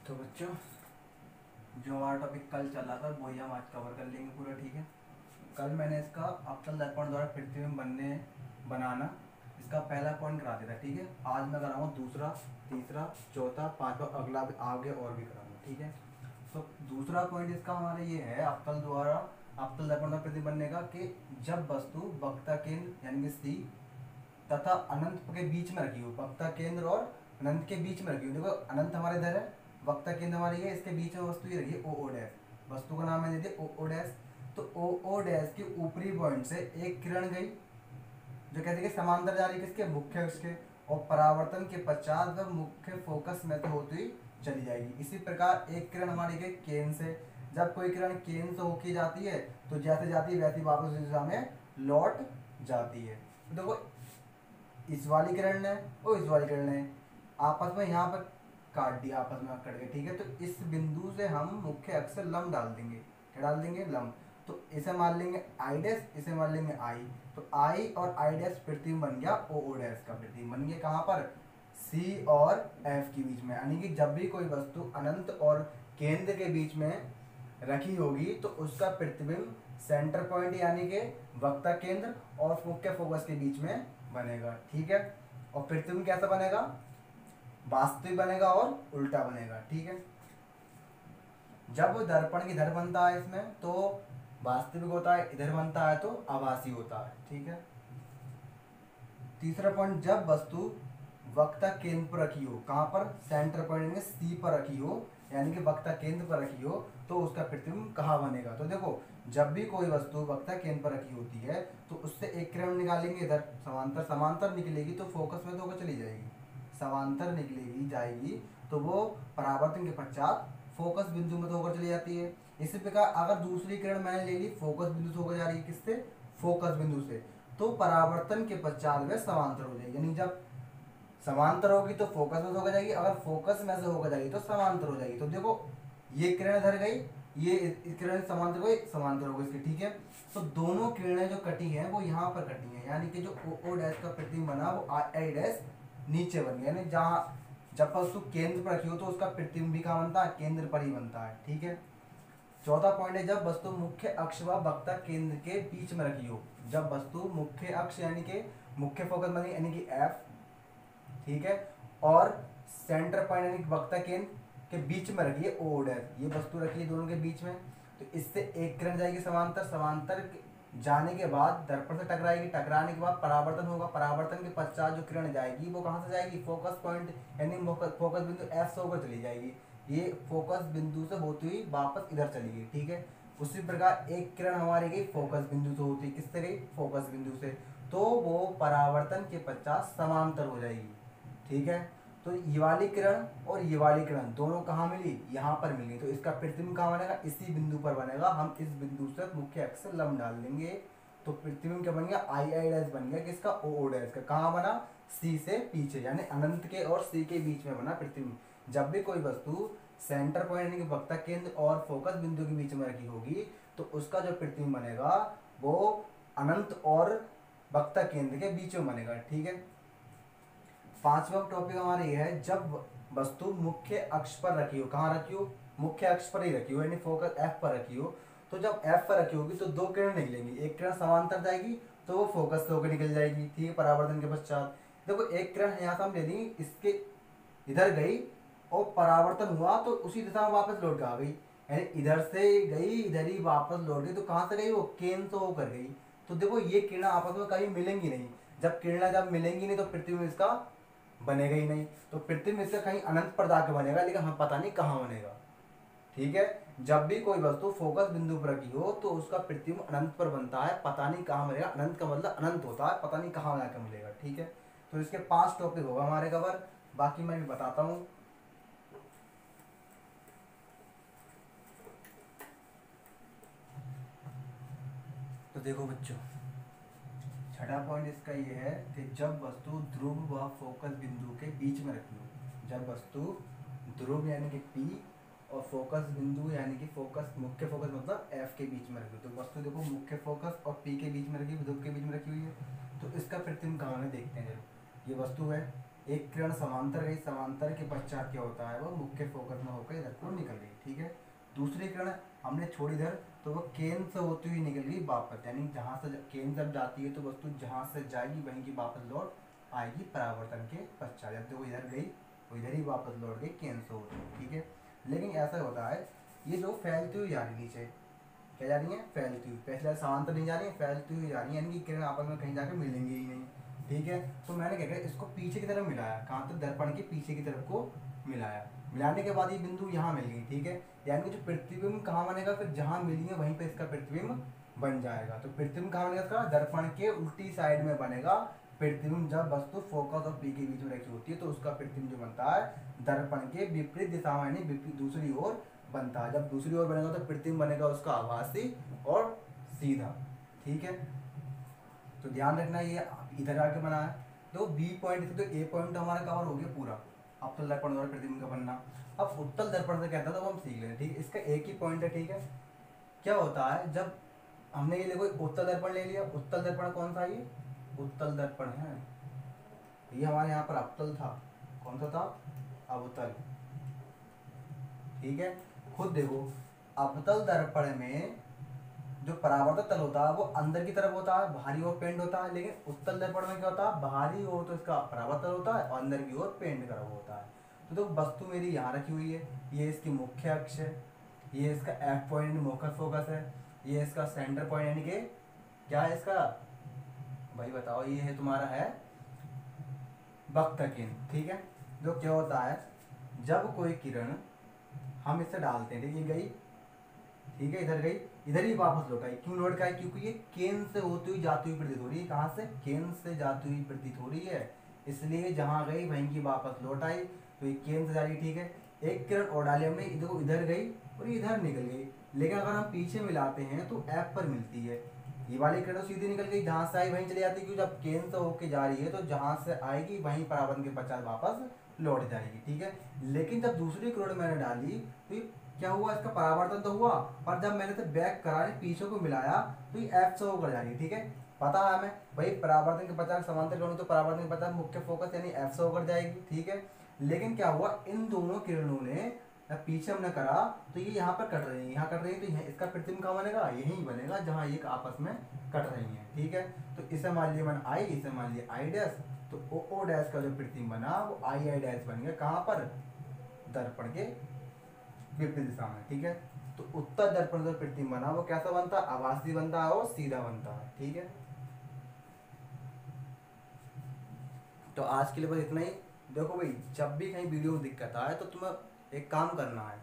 तो बच्चों, जो हमारा टॉपिक कल चल रहा था वही हम आज कवर कर लेंगे पूरा। ठीक है। कल मैंने इसका अवतल दर्पण द्वारा पृथ्वी में बनाना इसका पहला पॉइंट करा दिया था। ठीक है। आज मैं कराऊंगा दूसरा, तीसरा, चौथा, पांचवा, अगला आगे और भी कराऊंगा। ठीक है। तो दूसरा पॉइंट इसका हमारा ये है अवतल दर्पण द्वारा पृथ्वी बनने का कि जब वस्तु वक्रता केंद्र यानी कि सी तथा अनंत के बीच में रखी हो। वक्रता केंद्र और अनंत के बीच में रखी हो। देखो, अनंत हमारे इधर है, वक्रता केंद्र हमारी है, इसके बीच में वस्तु ये रखी है ओ डैश। वस्तु का नाम है दे दिया ओ डैश। तो ओ डैश के ऊपरी पॉइंट से एक किरण गई जो कहते हैं कि समांतर जा रही है किसके, मुख्य अक्ष के, और परावर्तन के पश्चात वह मुख्य फोकस में तो होती हुई चली जाएगी। इसी प्रकार एक किरण हमारी गई केंद्र से। जब कोई किरण केंद्र से होके जाती है तो जैसे जाती है वैसे वापस उस दिशा में लौट जाती है। तो देखो, इस वाली किरण ने और इस वाली किरण ने आपस में यहाँ पर काट दिया, आपस में कट गए। ठीक है। तो इस बिंदु से हम मुख्य अक्ष से लंब डाल देंगे। क्या डाल देंगे? लंब। तो इसे मान लेंगे आई डैश, इसे मान लेंगे आई। तो आई और आई डैश प्रतिबिंब बन गया ओ डैश का प्रतिबिंब बन गया। कहाँ पर? सी और एफ के बीच में। यानी कि जब भी कोई वस्तु अनंत और केंद्र के बीच में रखी होगी तो उसका प्रतिबिंब सेंटर पॉइंट यानी कि वक्रता केंद्र और मुख्य फोकस के बीच में बनेगा। ठीक है। और प्रतिबिंब कैसा बनेगा? वास्तविक बनेगा और उल्टा बनेगा। ठीक है। जब दर्पण की इधर बनता है इसमें तो वास्तविक होता है, इधर बनता है तो आभासी होता है। ठीक है। तीसरा पॉइंट, जब वस्तु वक्रता केंद्र पर रखी हो। कहाँ पर? सेंटर पॉइंट में सी पर रखी हो, यानी कि वक्रता केंद्र पर रखी हो, तो उसका प्रतिबिंब कहाँ बनेगा? तो देखो, जब भी कोई वस्तु वक्रता केंद्र पर रखी होती है तो उससे एक किरण निकालेंगे इधर समांतर, समांतर निकलेगी तो फोकस में तो होकर चली जाएगी। समांतर निकलेगी जाएगी तो वो परावर्तन के पश्चात फोकस बिंदु में तो होकर चली जाती है। इसी प्रकार अगर दूसरी किरण मैंने ले ली फोकस बिंदु से होकर जा रही है, किससे? फोकस बिंदु से, तो परावर्तन के पश्चात वह समांतर हो जाएगी। यानी जब समांतर होगी तो फोकस में से होकर जाएगी, अगर फोकस में से होकर जाएगी तो समांतर हो जाएगी। तो देखो, ये किरण इधर गई, ये इस किरण समांतर गई, समांतर हो गई इसकी। ठीक है। तो दोनों किरणें जो कटी हैं वो यहाँ पर कटी हैं, यानी कि जो ओ डैश का प्रतिबिंब बना वो आई डैश नीचे बन गया। यानी जहाँ जब वस्तु केंद्र पर रखी हो तो उसका प्रतिबिंब भी कहाँ बनता है? केंद्र पर ही बनता है। ठीक है। चौथा पॉइंट है, जब वस्तु मुख्य अक्ष व वक्रता केंद्र के बीच में रखी हो। जब वस्तु मुख्य अक्ष यानी कि मुख्य फोकस बनी यानी कि एफ, ठीक है, और सेंटर पॉइंट यानी कि वक्रता केंद्र के बीच में रखी है ओ डैश, ये वस्तु रखी है दोनों के बीच में, तो इससे एक किरण जाएगी समांतर, समांतर जाने के बाद दर्पण से टकराएगी, टकराने के बाद परावर्तन होगा, परावर्तन के पश्चात जो किरण जाएगी वो कहाँ से जाएगी? फोकस पॉइंट यानी फोकस बिंदु एफ से होकर चली जाएगी। ये फोकस बिंदु से होती हुई वापस इधर चली गई। ठीक है। उसी प्रकार एक किरण हमारी गई फोकस बिंदु से होती, किससे गई? फोकस बिंदु से, तो वो परावर्तन के पश्चात समांतर हो जाएगी। ठीक है। तो ये वाली किरण और ये वाली किरण दोनों कहाँ मिली? यहाँ पर मिली, तो इसका प्रतिबिंब कहाँ बनेगा? इसी बिंदु पर बनेगा। हम इस बिंदु से मुख्य अक्ष से लंब डाल देंगे तो प्रतिबिंब क्या बन गया? आई आई डैश बन गया। किसका? ओ डैश का। कहाँ बना? सी से पीछे, यानी अनंत के और सी के बीच में बना प्रतिबिंब। जब भी कोई वस्तु सेंटर पॉइंट यानी कि वक्रता केंद्र और फोकस बिंदु के बीच में रखी होगी तो उसका जो प्रतिबिंब बनेगा वो अनंत और वक्रता केंद्र के बीच में बनेगा। ठीक है। पांचवा टॉपिक हमारा ये है, जब वस्तु मुख्य अक्ष पर रखी हो। कहाँ रखी हो? मुख्य अक्ष पर ही रखी हो, यानी फोकस एफ पर रखी हो। तो जब एफ पर रखी होगी तो दो किरण निकलेंगी, एक किरण समांतर जाएगी तो वो फोकस से होकर निकल जाएगी। ठीक है। परावर्तन के पश्चात देखो, एक किरण यहाँ से हम ले ली, इसके इधर गई और परावर्तन हुआ तो उसी दिशा में वापस लौट के आ गई, यानी इधर से गई इधर ही वापस लौट गई। तो कहाँ से गई? वो केंद्र से होकर गई। तो देखो, ये किरण आपस में कहीं मिलेंगी नहीं। जब किरणें जब मिलेंगी नहीं तो प्रतिबिंब इसका बनेगा ही नहीं। तो प्रतिबिंब इससे कहीं अनंत पर जाकर बनेगा, लेकिन हमें पता नहीं कहाँ बनेगा। ठीक है। जब भी कोई वस्तु फोकस बिंदु पर रखी हो तो उसका प्रतिबिंब अनंत पर बनता है, पता नहीं कहाँ मिलेगा। अनंत का मतलब अनंत होता है, पता नहीं कहाँ जाकर मिलेगा। ठीक है। तो इसके 5 टॉपिक होगा हमारे कवर, बाकी मैं भी बताता हूँ। तो देखो बच्चों, छठा पॉइंट इसका ये है कि जब वस्तु ध्रुव व फोकस बिंदु के बीच में रखी हो। जब वस्तु ध्रुव यानी कि पी और फोकस बिंदु यानी कि फोकस मुख्य फोकस मतलब एफ के बीच में रखी हो। तो वस्तु देखो मुख्य फोकस और पी के बीच में रखी, ध्रुव के बीच में रखी हुई है। तो इसका प्रतिबिंब कहाँ है देखते हैं। ये वस्तु है, एक किरण समांतर गई, समांतर के पश्चात क्या होता है वो मुख्य फोकस में होकर इधर को निकल गई, ठीक है। दूसरी किरण हमने छोड़ी इधर, तो वो केंद्र से होती हुई निकल गई वापस, यानी जहाँ से केंद्र जब जाती है तो वस्तु जहाँ से जाएगी वहीं की वापस लौट आएगी परावर्तन के पश्चात। जब तो वो इधर गई वो इधर ही वापस लौट गई केंद्र से होती हुई, ठीक है। लेकिन ऐसा होता है ये जो फैलती हुई जा रही नीचे, क्या जा रही है, फैलती हुई, पहले समांतर नहीं जा रही है, फैलती हुई जा रही है, यानी कि किरण आपस में कहीं जाकर मिलेंगी ही नहीं, ठीक है। तो मैंने क्या किया, इसको पीछे की तरफ मिलाया, कहाँ तक, दर्पण के पीछे की तरफ को मिलाया। मिलाने के बाद ये बिंदु यहाँ मिल गई, ठीक है। यानी कि जो प्रतिबिंब कहाँ बनेगा, फिर जहाँ मिली है वहीं पे इसका प्रतिबिंब बन जाएगा। तो प्रतिबिंब कहाँ बनेगा इसका, दर्पण के उल्टी साइड में बनेगा प्रतिबिंब। जब वस्तु फोकस और पी के बीच में रखी होती है तो उसका प्रतिबिंब जो बनता है दर्पण के विपरीत दिशा में, यानी विपरीत दूसरी ओर बनता है। जब दूसरी ओर बनेगा तो प्रतिबिंब बनेगा उसका आभासी और सीधा, ठीक है। तो ध्यान रखना ये इधर आके बना है, तो बी पॉइंट, तो ए पॉइंट हमारा कवर हो गया पूरा अवतल दर्पण द्वारा प्रतिबिंब का बनना। अब उत्तल दर्पण से कहता था वो हम सीख लें, ठीक है। इसका एक ही पॉइंट है, ठीक है। क्या होता है जब हमने ये देखो उत्तल दर्पण ले लिया, उत्तल दर्पण कौन सा, ये उत्तल दर्पण है, ये हमारे यहाँ पर अवतल था, कौन सा था, अवतल, ठीक है। खुद देखो अवतल दर्पण में जो परावर्तक तल होता है वो अंदर की तरफ होता है, बाहरी ओर पेंट होता है। लेकिन उत्तल दर्पण में क्या होता है, बाहरी ओर तो इसका परावर्तक तल होता है और अंदर की ओर पेंट करा हुआ होता है। तो वस्तु मेरी यहाँ रखी हुई है, ये इसकी मुख्य अक्ष है, ये इसका एफ पॉइंट मुख्य फोकस है, ये इसका सेंटर पॉइंट, यानी कि क्या है इसका भाई बताओ, ये है तुम्हारा है वक्र केंद्र, ठीक है। जो क्या होता है जब कोई किरण हम इससे डालते हैं, ठीक है, गई, ठीक है, इधर गई, इधर ही वापस लौट आई। क्यों लौट आई, क्योंकि ये केंद्र से होती हुई जाती हुई प्रतीत हो रही है। कहाँ से, केंद्र से जाती हुई प्रतीत हो रही है, इसलिए जहां गई वहीं की वापस लौट आई। तो ये केंद्र से जा रही, ठीक है। एक किरण और डाली हमने, देखो इधर गई और इधर निकल गई। लेकिन अगर हम पीछे मिलाते हैं तो एफ पर मिलती है, ये वाली किरण सीधी निकल गई, जहां से आई वहीं चली जाती है, क्योंकि जब केंद्र से होके जा रही है तो जहां से आएगी वहीं परावर्तन के पश्चात वापस लौट जाएगी, ठीक है। लेकिन जब दूसरी किरण मैंने डाली तो क्या हुआ, इसका परावर्तन तो हुआ, पर जब मैंने इसे बैक करा, पीछे को मिलाया, तो ये एफ से होकर जा रही है, ठीक है। पता है हमें भाई परावर्तन के पश्चात समांतर किरणों, तो परावर्तन के पश्चात मुख्य फोकस यानी एफ से होकर जाएगी, ठीक है। लेकिन क्या हुआ, इन दोनों किरणों ने जब पीछे हमने करा तो ये यहाँ पर कट रही है, यहाँ कट रही है, तो इसका प्रतिबिंब कहाँ बनेगा, यही बनेगा जहाँ ये आपस में कट रही है, ठीक है। तो इसे मान लिया मैंने आई, इसे मान लिया आई डैश, तो ओ डैश का जो प्रतिबिंब बना वो आई आई डैश बन गया, कहाँ पर, दर्पण के विपरीत दिशा में, ठीक है। तो उत्तर दर्पण जो प्रतिबिंब बना वो कैसा बनता है, आभासी बनता है और सीधा बनता है, ठीक है। तो आज के लिए बस इतना ही। देखो भाई जब भी कहीं वीडियो में दिक्कत आए तो तुम्हें एक काम करना है,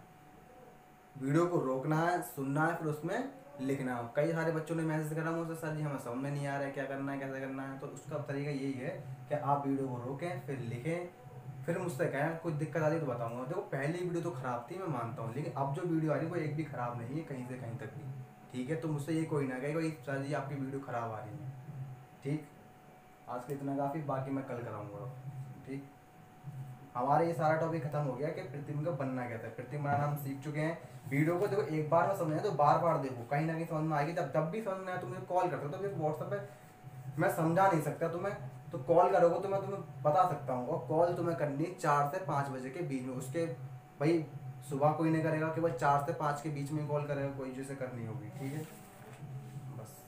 वीडियो को रोकना है, सुनना है, फिर उसमें लिखना है। कई सारे बच्चों ने मैसेज करा मुझसे, सर जी हमें समझ में नहीं आ रहा है क्या करना है, कैसे करना है। तो उसका तरीका यही है कि आप वीडियो को रोकें, फिर लिखें, फिर मुझसे कहें कुछ दिक्कत आ रही तो बताऊंगा। देखो पहली वीडियो तो खराब थी, मैं मानता हूँ, लेकिन अब जो वीडियो आ रही है वो एक भी खराब नहीं है कहीं से कहीं तक भी, ठीक है। तो मुझसे ये कोई ना कहे सर जी आपकी वीडियो खराब आ रही है, ठीक। आज के इतना काफ़ी, बाकी मैं कल कराऊंगा, ठीक। हमारा ये सारा टॉपिक खत्म हो गया कि प्रतिबिंब का बनना क्या था, प्रतिबिंब बनाना हम सीख चुके हैं। वीडियो को देखो एक बार में समझना तो बार बार देखो, कहीं ना कहीं समझ में आएगी। जब भी समझ में आए तो मुझे कॉल कर सकते हो, तो व्हाट्सएप पे मैं समझा नहीं सकता तुम्हें, तो कॉल करोगे तो मैं तुम्हें बता सकता हूँ। और कॉल तुम्हें करनी 4 से 5 बजे के बीच में, उसके भाई सुबह कोई नहीं करेगा, केवल 4 से 5 के बीच में कॉल करेगा कोई, जैसे करनी होगी, ठीक है। बस